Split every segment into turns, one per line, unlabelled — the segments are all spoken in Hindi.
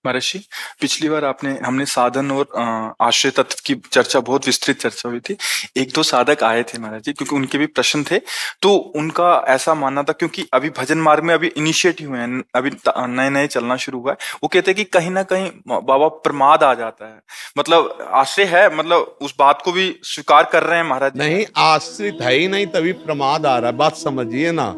महर्षि, पिछली बार आपने हमने साधन और आश्रय तत्व की चर्चा, बहुत विस्तृत चर्चा हुई थी। एक दो साधक आए थे महाराज जी, क्योंकि उनके भी प्रश्न थे। तो उनका ऐसा मानना था, क्योंकि अभी भजन मार्ग में अभी इनिशिएटिव हुए हैं, अभी नए नए चलना शुरू हुआ है। वो कहते हैं कि कहीं ना कहीं बाबा प्रमाद आ जाता है। मतलब आश्रय है, मतलब उस बात को भी स्वीकार कर रहे हैं महाराज जी।
नहीं, आश्रित है ही नहीं तभी प्रमाद आ रहा है। बात समझिए ना,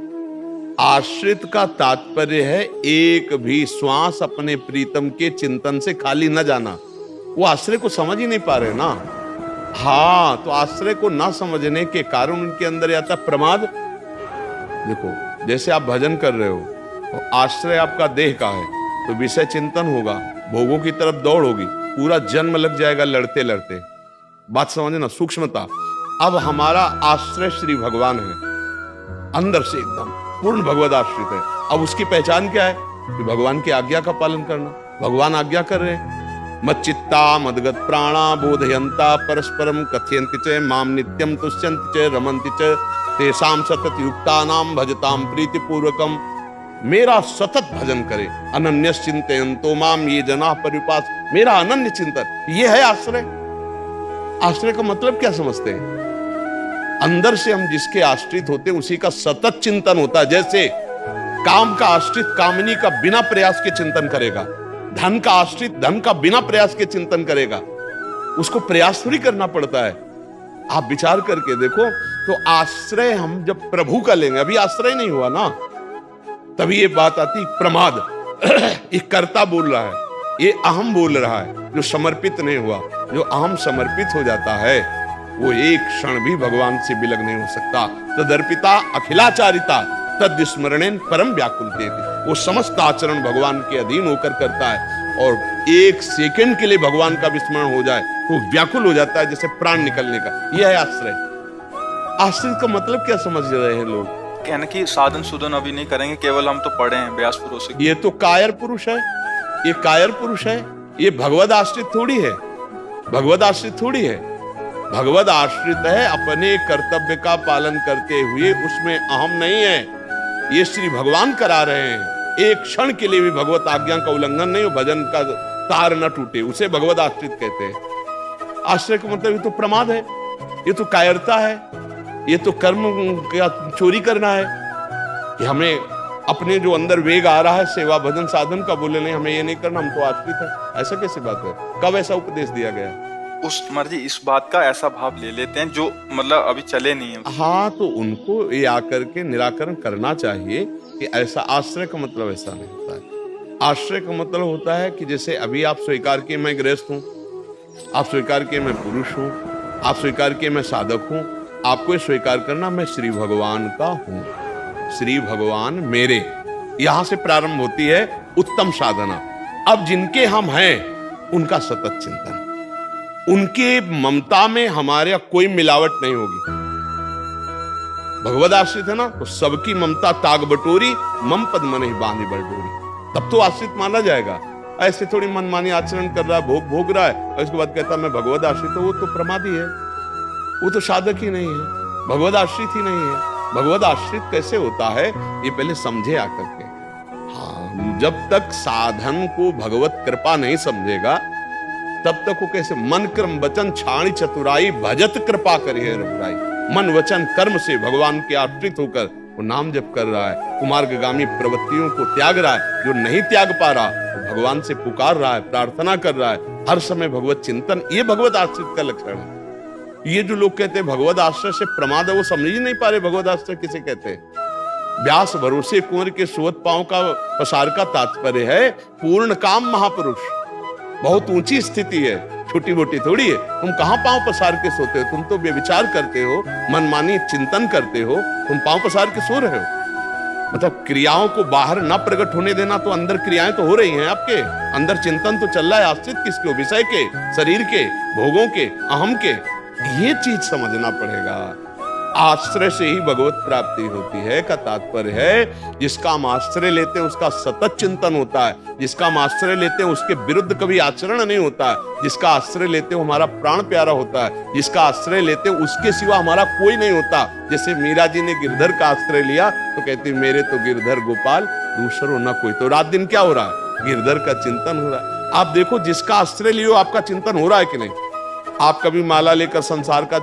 आश्रित का तात्पर्य है एक भी श्वास अपने प्रीतम के चिंतन से खाली न जाना। वो आश्रय को समझ ही नहीं पा रहे ना। हाँ, तो आश्रय को ना समझने के कारण उनके अंदर आता प्रमाद। देखो, जैसे आप भजन कर रहे हो तो आश्रय आपका देह का है, तो विषय चिंतन होगा, भोगों की तरफ दौड़ होगी, पूरा जन्म लग जाएगा लड़ते लड़ते। बात समझे ना, सूक्ष्मता। अब हमारा आश्रय श्री भगवान है, अंदर से एकदम पूर्ण भगवद आश्रित है। अब उसकी पहचान क्या है? कि भगवान की आज्ञा का पालन करना। भगवान आज्ञा कर रहे हैं, मच्चित्ता मदगत प्राणा बोधयंता परस्परम कथयन्ति च माम नित्यम तुष्यन्ति च रमन्ति च तेषां सतत युक्तानां भजतां प्रीतिपूर्वकम। मेरा सतत भजन करे, अनन्यस चिंतयन्तो माम ये जना परिपास। मेरा अनन्य चिंतन, ये है आश्रय। आश्रय का मतलब क्या समझते हैं? अंदर से हम जिसके आश्रित होते हैं उसी का सतत चिंतन होता है। जैसे काम का आश्रित कामनी का बिना प्रयास के चिंतन करेगा, धन का आश्रित धन का बिना प्रयास के चिंतन करेगा। उसको प्रयास थोड़ी करना पड़ता है। आप विचार करके देखो, तो आश्रय हम जब प्रभु का लेंगे, अभी आश्रय नहीं हुआ ना, तभी ये बात आती प्रमाद। ये कर्ता बोल रहा है, ये अहम बोल रहा है, जो समर्पित नहीं हुआ। जो अहम समर्पित हो जाता है वो एक क्षण भी भगवान से विलग नहीं हो सकता। तदर्पिता अखिलाचारिता तद स्मरणेन परम व्याकुलते। वो समस्त आचरण भगवान के अधीन होकर करता है, और एक सेकंड के लिए भगवान का विस्मरण हो जाए तो व्याकुल हो जाता है, जैसे प्राण निकलने का। यह है आश्रय। आश्रय का मतलब क्या समझ रहे हैं लोग?
कहना कि साधन सुधन अभी नहीं करेंगे, केवल हम तो पढ़े हैं व्यास पुरुष से।
ये तो कायर पुरुष है, ये कायर पुरुष है। ये भगवद आश्रित थोड़ी है, भगवद आश्रित थोड़ी है। भगवद आश्रित है अपने कर्तव्य का पालन करते हुए, उसमें अहम नहीं है। ये श्री भगवान करा रहे हैं। एक क्षण के लिए भी भगवत आज्ञा का उल्लंघन नहीं हो, भजन का तार न टूटे, उसे भगवद आश्रित कहते हैं। आश्रय का मतलब ये तो प्रमाद है, ये तो कायरता है, ये तो कर्म का चोरी करना है। कि हमें अपने जो अंदर वेग आ रहा है सेवा भजन साधन का, बोले नहीं हमें ये नहीं करना, हम तो आश्रित है। ऐसा कैसे बात है? कब ऐसा उपदेश दिया गया?
उस मर्जी इस बात का ऐसा भाव ले लेते हैं जो मतलब अभी चले नहीं है।
हाँ, तो उनको ये आकर के निराकरण करना चाहिए कि ऐसा आश्रय का मतलब ऐसा नहीं होता है। आश्रय का मतलब होता है कि जैसे अभी आप स्वीकार किए मैं गृहस्थ हूँ, आप स्वीकार किए मैं पुरुष हूँ, आप स्वीकार किए मैं साधक हूँ। आपको ये स्वीकार करना मैं श्री भगवान का हूँ, श्री भगवान मेरे। यहां से प्रारंभ होती है उत्तम साधना। अब जिनके हम हैं उनका सतत चिंतन, उनके ममता में हमारे कोई मिलावट नहीं होगी। भगवद आश्रित है ना, तो सबकी ममता ताग बटोरी, मम पद मन ही बांधी बटोरी, तब तो आश्रित माना जाएगा। ऐसे थोड़ी मनमानी आचरण कर रहा है, भोग भोग रहा है और इसके बाद कहता मैं भगवद आश्रित हूं, वो तो प्रमादी है, वो तो साधक ही नहीं है, भगवद आश्रित ही नहीं है। भगवद आश्रित कैसे होता है ये पहले समझे आकर के। हाँ, जब तक साधन को भगवत कृपा नहीं समझेगा तब तक वो कैसे मन कर्म वचन छाणी चतुराई भजत कृपा करिए रघुराई। मन वचन कर्म से भगवान के आश्रित होकर वो नाम जप कर रहा है, कुमार्गामी प्रवृत्तियों को त्याग रहा है। जो नहीं त्याग पा रहा वो भगवान से पुकार रहा है, प्रार्थना कर रहा है, हर समय भगवत चिंतन। ये भगवत आश्रित का लक्षण है। ये जो लोग कहते हैं भगवद आश्रय से प्रमाद है, वो समझ ही नहीं पा रहे भगवद आश्रय किसे कहते हैं। व्यास भरोसे कुंवर के सोवत पांव का पसार का तात्पर्य है पूर्ण काम महापुरुष। बहुत ऊंची स्थिति है, छोटी मोटी थोड़ी है। तुम कहां पांव पसार के सोते हो? तुम तो व्यभिचार करते हो, मनमानी चिंतन करते हो, तुम पांव पसार के सो रहे हो। मतलब क्रियाओं को बाहर ना प्रकट होने देना, तो अंदर क्रियाएं तो हो रही हैं, आपके अंदर चिंतन तो चल रहा है। आश्रित किसके? विषय के, शरीर के, भोगों के, अहम के। ये चीज समझना पड़ेगा। आश्रय से ही भगवत प्राप्ति होती है का तात्पर्य है जिसका हम आश्रय लेते हैं उसका सतत चिंतन होता है, जिसका हम आश्रय लेते हैं उसके विरुद्ध कभी आचरण नहीं होता है, जिसका आश्रय लेते हैं हमारा प्राण प्यारा होता है, जिसका आश्रय लेते हैं उसके सिवा हमारा कोई नहीं होता। जैसे मीरा जी ने गिरधर का आश्रय लिया तो कहती मेरे तो गिरधर गोपाल दूसरो न कोई। तो रात दिन क्या हो रहा है? गिरधर का चिंतन हो रहा है। आप देखो, जिसका आश्रय लियो आपका चिंतन हो रहा है कि नहीं? आप कभी माला लेकर संसार का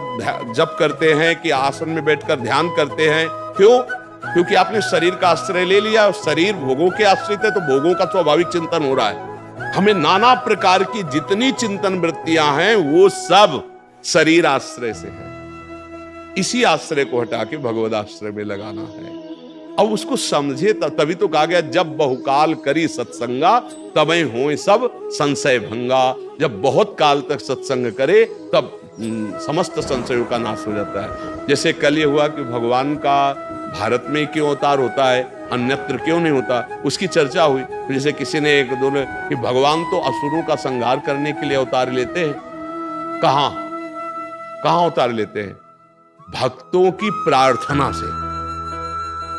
जप करते हैं कि आसन में बैठकर ध्यान करते हैं? क्यों? क्योंकि आपने शरीर का आश्रय ले लिया। शरीर भोगों के आश्रित है, तो भोगों का स्वाभाविक चिंतन हो रहा है। हमें नाना प्रकार की जितनी चिंतन वृत्तियां हैं वो सब शरीर आश्रय से है। इसी आश्रय को हटा के भगवद आश्रय में लगाना है। अब उसको समझे, तभी तो कहा गया जब बहुकाल करी सत्संगा तबै होए सब संशय भंगा। जब बहुत काल तक सत्संग करे तब समस्त संशयों का नाश हो जाता है। जैसे कल ये हुआ कि भगवान का भारत में क्यों अवतार होता है, अन्यत्र क्यों नहीं होता, उसकी चर्चा हुई। तो जैसे किसी ने एक दो ने कि भगवान तो असुरों का संहार करने के लिए अवतार लेते हैं। कहां अवतार लेते हैं? भक्तों की प्रार्थना से।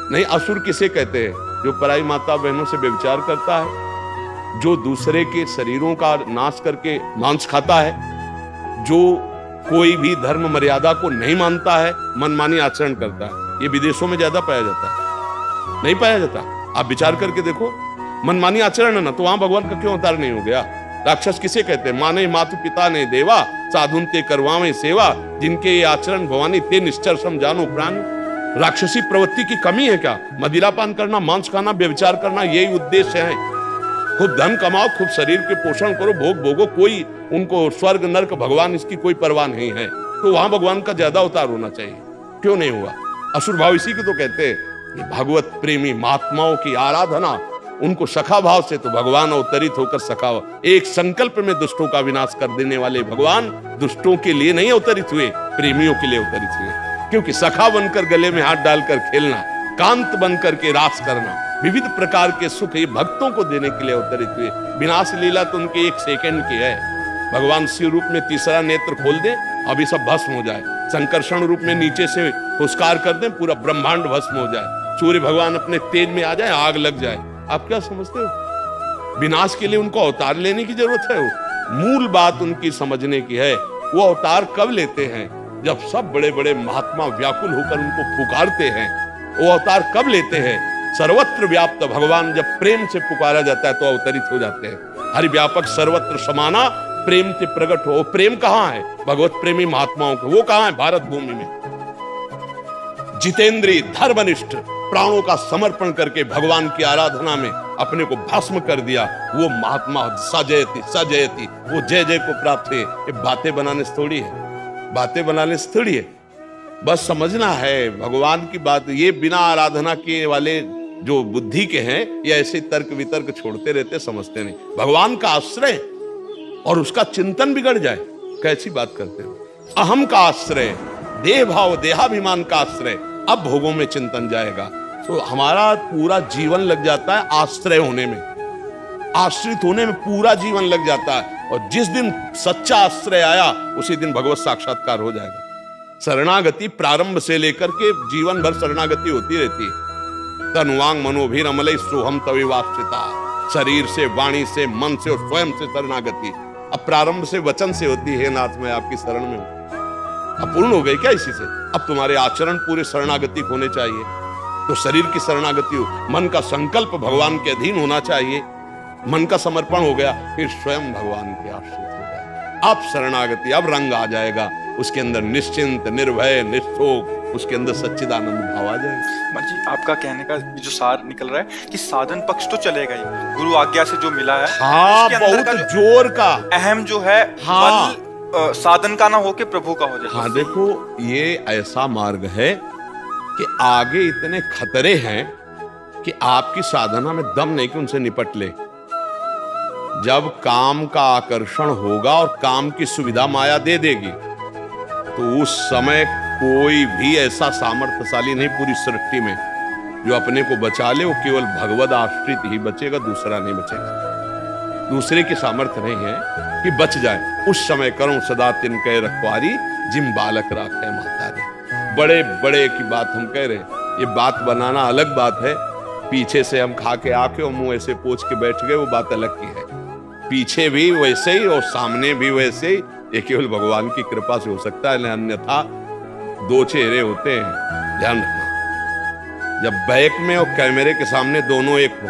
नहीं, असुर किसे कहते हैं? जो पराई माता बहनों से व्यभिचार करता है, जो दूसरे के शरीरों का नाश करके मांस खाता है, जो कोई भी धर्म मर्यादा को नहीं मानता है, मनमानी आचरण करता है। ये विदेशों में ज्यादा पाया जाता है, नहीं पाया जाता? आप विचार करके देखो, मनमानी आचरण है ना, तो वहां भगवान का क्यों अवतार नहीं हो गया? राक्षस किसे कहते हैं? माने मातु पिता ने देवा, साधुन ते करवावे सेवा, जिनके ये आचरण भवानी ते निश्चर सम जानो प्राण। राक्षसी प्रवृत्ति की कमी है क्या? मदिरापान करना, मांस खाना, व्यभिचार करना, यही उद्देश्य है। खूब धन कमाओ, खूब शरीर के पोषण करो, भोग भोगो, कोई उनको स्वर्ग नरक भगवान इसकी कोई परवाह नहीं है। तो वहां भगवान का ज्यादा अवतार होना चाहिए, क्यों नहीं हुआ? असुर भाव इसी को तो कहते हैं। भगवत प्रेमी महात्माओं की आराधना, उनको सखा भाव से तो भगवान अवतरित होकर सखा, एक संकल्प में दुष्टों का विनाश कर देने वाले भगवान दुष्टों के लिए नहीं अवतरित हुए, प्रेमियों के लिए अवतरित हुए। क्योंकि सखा बनकर गले में हाथ डालकर खेलना, कांत बनकर के रास करना, विविध प्रकार के सुख ये भक्तों को देने के लिए अवतरित हुए। विनाश लीला तो उनके एक सेकंड की है। भगवान शिव रूप में तीसरा नेत्र खोल दें, अभी सब भस्म हो जाए। संकर्षण रूप में नीचे से पुरस्कार कर दें, पूरा ब्रह्मांड भस्म हो जाए। सूर्य भगवान अपने तेज में आ जाए, आग लग जाए। आप क्या समझते हो? विनाश के लिए उनको अवतार लेने की जरूरत है? मूल बात उनकी समझने की है। वो अवतार कब लेते हैं? जब सब बड़े बड़े महात्मा व्याकुल होकर उनको पुकारते हैं। वो अवतार कब लेते हैं? सर्वत्र व्याप्त भगवान जब प्रेम से पुकारा जाता है तो अवतरित हो जाते हैं। हरि व्यापक सर्वत्र समाना, प्रेम से प्रकट हो। प्रेम कहां है? भगवत प्रेमी महात्माओं को। वो कहां है? भारत भूमि में। जितेंद्रीय धर्मनिष्ठ प्राणों का समर्पण करके भगवान की आराधना में अपने को भस्म कर दिया, वो महात्मा सजयति, वो जय जय को प्राप्त है। ये बातें बनाने से थोड़ी है, बातें बनाने से थोड़ी है। बस समझना है भगवान की बात। ये बिना आराधना के वाले जो बुद्धि के हैं, ये ऐसे तर्क वितर्क छोड़ते रहते, समझते नहीं। भगवान का आश्रय और उसका चिंतन बिगड़ जाए, कैसी बात करते हो? अहम का आश्रय, देह भाव देहाभिमान का आश्रय, अब भोगों में चिंतन जाएगा। तो हमारा पूरा जीवन लग जाता है आश्रय होने में, आश्रित होने में पूरा जीवन लग जाता है। और जिस दिन सच्चा आश्रय आया, उसी दिन भगवत साक्षात्कार हो जाएगा। शरणागति प्रारंभ से लेकर के जीवन भर शरणागति होती रहती है। तनुवांग मनोभिरमलई सोहम तविवाश्रिता, शरीर से, वाणी से, मन से और स्वयं से शरणागति। अब प्रारंभ से वचन से होती है, नाथ मैं आपकी शरण में हूं। अब पूर्ण हो गई क्या इसी से? अब तुम्हारे आचरण पूरे शरणागति होने चाहिए। तो शरीर की शरणागति हो, मन का संकल्प भगवान के अधीन होना चाहिए। मन का समर्पण हो गया, फिर स्वयं भगवान के आश्रित हो गया। अब शरणागति, अब रंग आ जाएगा उसके अंदर, निश्चिंत, निर्भय, निष्ठोक, उसके अंदर सच्चिदानंद भाव आ जाएगा।
मन जी, आपका कहने का जो सार निकल रहा है कि साधन पक्ष तो चलेगा ही, गुरु आज्ञा से जो मिला है,
हाँ, बहुत जोर का
अहम जो है,
हाँ,
बल साधन का ना होके प्रभु का हो जाए।
हाँ, देखो ये ऐसा मार्ग है कि आगे इतने खतरे हैं कि आपकी साधना में दम नहीं कि उनसे निपट ले। जब काम का आकर्षण होगा और काम की सुविधा माया दे देगी, तो उस समय कोई भी ऐसा सामर्थ्यशाली नहीं पूरी सृष्टि में जो अपने को बचा ले। वो केवल भगवद आश्रित ही बचेगा, दूसरा नहीं बचेगा। दूसरे की सामर्थ्य नहीं है कि बच जाए। उस समय करो सदा तिनके रखवारी, जिम बालक राखे महतारी। बड़े बड़े की बात हम कह रहे हैं, ये बात बनाना अलग बात है। पीछे से हम खा के आके और मुंह ऐसे पोंछ के बैठ गए, वो बात अलग की है। पीछे भी वैसे ही और सामने भी वैसे ही। ये केवल भगवान की कृपा से हो सकता है, अन्यथा दो चेहरे होते हैं, ध्यान रखना। जब बैक में और कैमरे के सामने दोनों एक हो,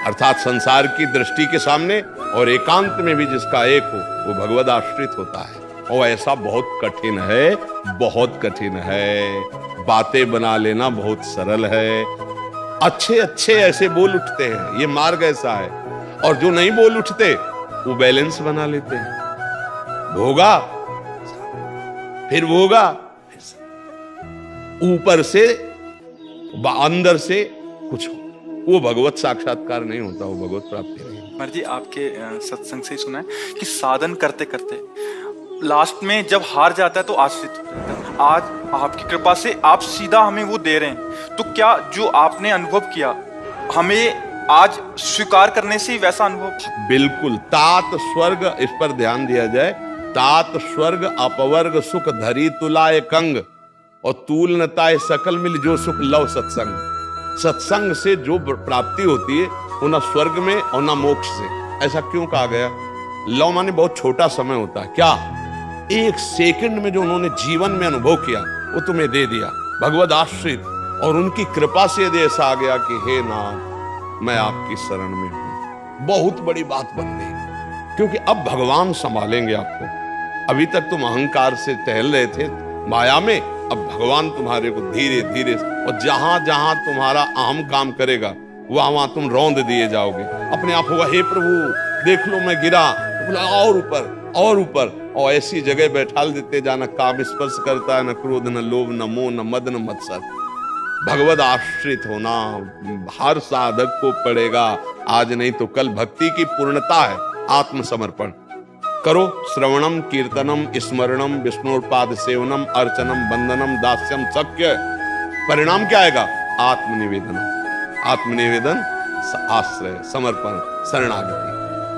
अर्थात संसार की दृष्टि के सामने और एकांत में भी जिसका एक हो वो भगवद आश्रित होता है। और ऐसा बहुत कठिन है, बहुत कठिन है। बातें बना लेना बहुत सरल है, अच्छे अच्छे ऐसे बोल उठते हैं, ये मार्ग ऐसा है। और जो नहीं बोल उठते वो बैलेंस बना लेते हैं, भोगा फिर भोगा, ऊपर से अंदर से कुछ हो, वो भगवत साक्षात्कार नहीं होता, वो भगवत प्राप्ति नहीं।
महाराज जी आपके सत्संग से ही सुना है कि साधन करते करते लास्ट में जब हार जाता है तो आश्रित हो जाता है। आज आपकी कृपा से आप सीधा हमें वो दे रहे हैं, तो क्या जो आपने अनुभव किया हमें आज स्वीकार करने से ही वैसा अनुभव?
बिल्कुल। तात स्वर्ग, इस पर ध्यान दिया जाए, तात स्वर्ग अपवर्ग सुख धरी तुलाए कंग, और तूल नताए सकल मिल जो सुख लव सत्संग। सत्संग से जो प्राप्ति होती है वो ना स्वर्ग में और ना मोक्ष से। ऐसा क्यों कहा गया? लव माने बहुत छोटा समय होता है, क्या एक सेकंड में जो उन्होंने जीवन में अनुभव किया वो तुम्हें दे दिया, भगवद आश्रित, और उनकी कृपा से यदि ऐसा आ गया कि हे नाथ मैं आपकी शरण में हूं, बहुत बड़ी बात बन गई। क्योंकि अब भगवान संभालेंगे आपको। अभी तक तुम अहंकार से टहल रहे थे माया में, अब भगवान तुम्हारे को धीरे धीरे, और जहां जहां तुम्हारा अहम काम करेगा वहां वहां तुम रौंद दिए जाओगे। अपने आप होगा हे प्रभु देख लो मैं गिरा, तो बोला और ऊपर और ऊपर, और ऐसी जगह बैठाल देते जाना, काम स्पर्श करता है, न क्रोध न लोभ न मोह न मद न मत्सर। भगवद आश्रित होना हर साधक को पड़ेगा, आज नहीं तो कल। भक्ति की पूर्णता है आत्मसमर्पण करो। श्रवणम कीर्तनम स्मरणम विष्णुपाद सेवनम अर्चनम बंदनम दास्यम शक्य। परिणाम क्या आएगा? आत्मनिवेदन, आत्मनिवेदन, आश्रय, समर्पण, शरणागति।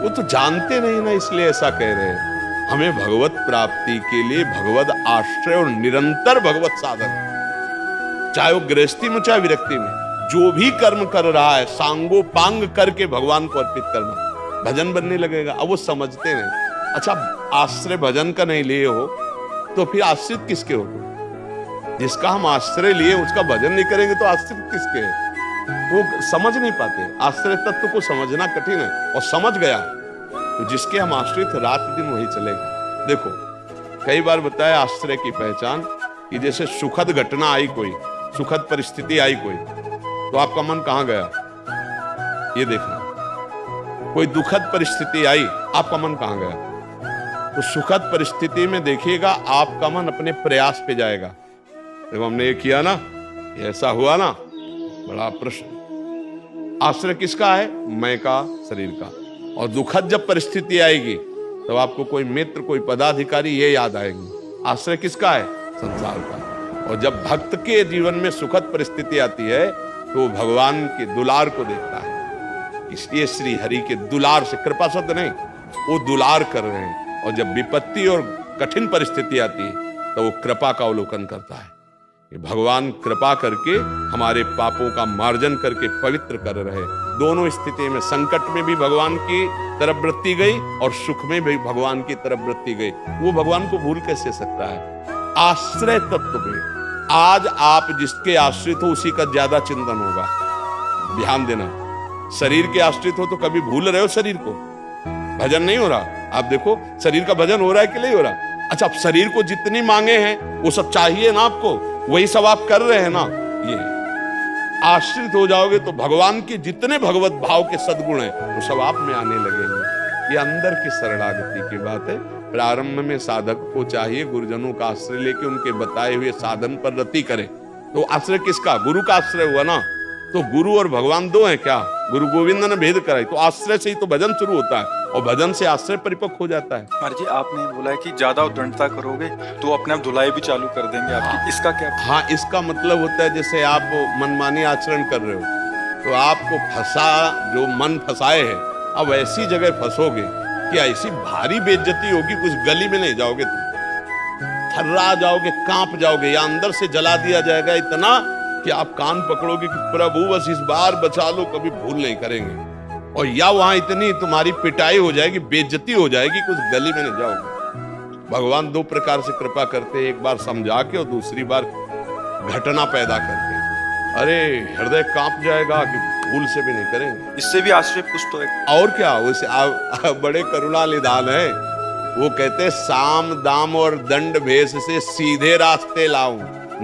वो तो जानते नहीं ना, इसलिए ऐसा कह रहे हैं। हमें भगवत प्राप्ति के लिए भगवत आश्रय और निरंतर भगवत साधन, चाहे वो गृहस्थी में चाहे विरक्ति में, जो भी कर्म कर रहा है सांगो पांग करके भगवान को अर्पित करना, भजन बनने लगेगा। अब वो समझते नहीं। अच्छा, आश्रय भजन का नहीं लिए हो तो फिर आश्रित किसके हो? जिसका हम आश्रय लिए उसका भजन नहीं करेंगे तो आश्रित किसके है? वो समझ नहीं पाते। आश्रय तत्व को समझना कठिन है, और समझ गया तो जिसके हम आश्रित रात दिन वही चलेगा। देखो कई बार बताया आश्रय की पहचान कि जैसे सुखद घटना आई, कोई सुखद परिस्थिति आई कोई, तो आपका मन कहां गया? ये देखना। कोई दुखद परिस्थिति आई, आपका मन कहां गया? तो सुखद परिस्थिति में देखिएगा आपका मन अपने प्रयास पे जाएगा। देखो हमने ये किया ना, ये ऐसा हुआ ना, बड़ा प्रश्न। आश्रय किसका है? मैं का, शरीर का। और दुखद जब परिस्थिति आएगी तो आपको कोई मित्र, कोई पदाधिकारी ये याद आएंगे। आश्रय किसका है? संसार का। और जब भक्त के जीवन में सुखद परिस्थिति आती है तो वो भगवान के दुलार को देखता है। इसलिए श्री हरि के दुलार से, कृपा शब्द नहीं, वो दुलार कर रहे हैं। और जब विपत्ति और कठिन परिस्थिति आती है तो वो कृपा का अवलोकन करता है कि भगवान कृपा करके हमारे पापों का मार्जन करके पवित्र कर रहे। दोनों स्थिति में, संकट में भी भगवान की तरफ वृत्ति गई और सुख में भी भगवान की तरफ वृत्ति गई। वो भगवान को भूल कैसे सकता है? आश्रय तत्व में आज आप जिसके आश्रित हो उसी का ज्यादा चिंतन होगा। ध्यान देना, शरीर के आश्रित हो तो कभी भूल रहे हो शरीर को, भजन नहीं हो रहा। आप देखो शरीर का भजन हो रहा है कि नहीं हो रहा? अच्छा, आप शरीर को जितनी मांगे हैं वो सब चाहिए ना आपको, वही सब आप कर रहे हैं ना। ये आश्रित हो जाओगे तो भगवान के जितने भगवत भाव के सद्गुण हैं वो सब आप में आने लगेंगे। ये अंदर की शरणागति की बात है। प्रारंभ में साधक को चाहिए गुरुजनों का आश्रय लेके उनके बताए हुए साधन पर रति करे। तो आश्रय किसका? गुरु का आश्रय हुआ ना। तो गुरु और भगवान दो हैं क्या? गुरु गोविंद ने भेद कराई, तो आश्रय से ही तो भजन शुरू होता है, और भजन से आश्रय परिपक्व हो जाता है।
महाराज जी आपने बोला है कि ज्यादा उद्दंडता करोगे तो अपने आप धुलाई भी चालू कर देंगे आपकी, इसका क्या?
हाँ, इसका मतलब होता है जैसे आप मनमानी आचरण कर रहे हो तो आपको फंसा, जो मन फंसाए है, अब ऐसी जगह फंसोगे कि ऐसी भारी बेइज्जती होगी, कुछ गली में नहीं जाओगे, तुम थर्रा जाओगे, कांप जाओगे, या अंदर से जला दिया जाएगा इतना कि आप कान पकड़ोगे कि प्रभु बस इस बार बचा लो, कभी भूल नहीं करेंगे। और या वहां इतनी तुम्हारी पिटाई हो जाएगी, बेइज्जती हो जाएगी, कुछ गली में नहीं जाओगे। भगवान दो प्रकार से कृपा करते हैं, एक बार समझा के और दूसरी बार घटना पैदा करके। अरे हृदय कांप जाएगा कि भूल से भी नहीं करेंगे।
इससे भी आश्रय कुछ तो है।
और क्या, वैसे आप बड़े करुणा निधान है। वो कहते साम दाम और दंड भेष से सीधे रास्ते लाऊं,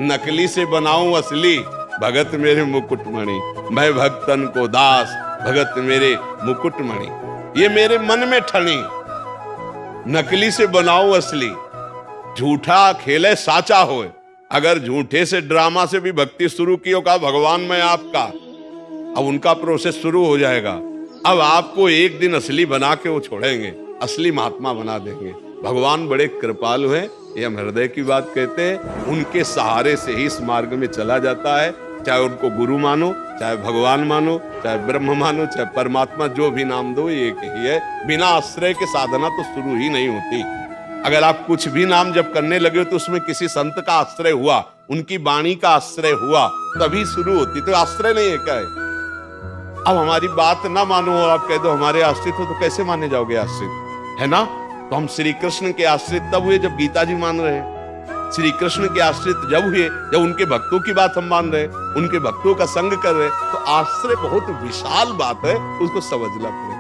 नकली से बनाऊं असली, भगत मेरे मुकुटमणि, मैं भक्तन को दास, भगत मेरे मुकुटमणि। ये मेरे मन में ठनी, नकली से बनाऊं असली, झूठा खेले साचा होए। अगर झूठे से ड्रामा से भी भक्ति शुरू की होगा, भगवान मैं आपका, अब उनका प्रोसेस शुरू हो जाएगा। अब आपको एक दिन असली बना के वो छोड़ेंगे, असली महात्मा बना देंगे। भगवान बड़े कृपालु हैं, ये हम हृदय की बात कहते हैं। उनके सहारे से ही इस मार्ग में चला जाता है। चाहे उनको गुरु मानो, चाहे भगवान मानो, चाहे ब्रह्म मानो, चाहे परमात्मा, जो भी नाम दो ये एक ही है। बिना आश्रय के साधना तो शुरू ही नहीं होती। अगर आप कुछ भी नाम जब करने लगे हो तो उसमें किसी संत का आश्रय हुआ, उनकी वाणी का आश्रय हुआ, तभी शुरू होती। तो आश्रय नहीं है क्या है? अब हमारी बात ना मानो और आप कह दो हमारे आश्रित हो, तो कैसे माने जाओगे आश्रित, है ना? तो हम श्री कृष्ण के आश्रित तब हुए जब गीता जी मान रहे हैं। श्री कृष्ण के आश्रित जब हुए जब उनके भक्तों की बात हम मान रहे हैं, उनके भक्तों का संग कर रहे हैं। तो आश्रय बहुत विशाल बात है, उसको समझना पड़ेगा।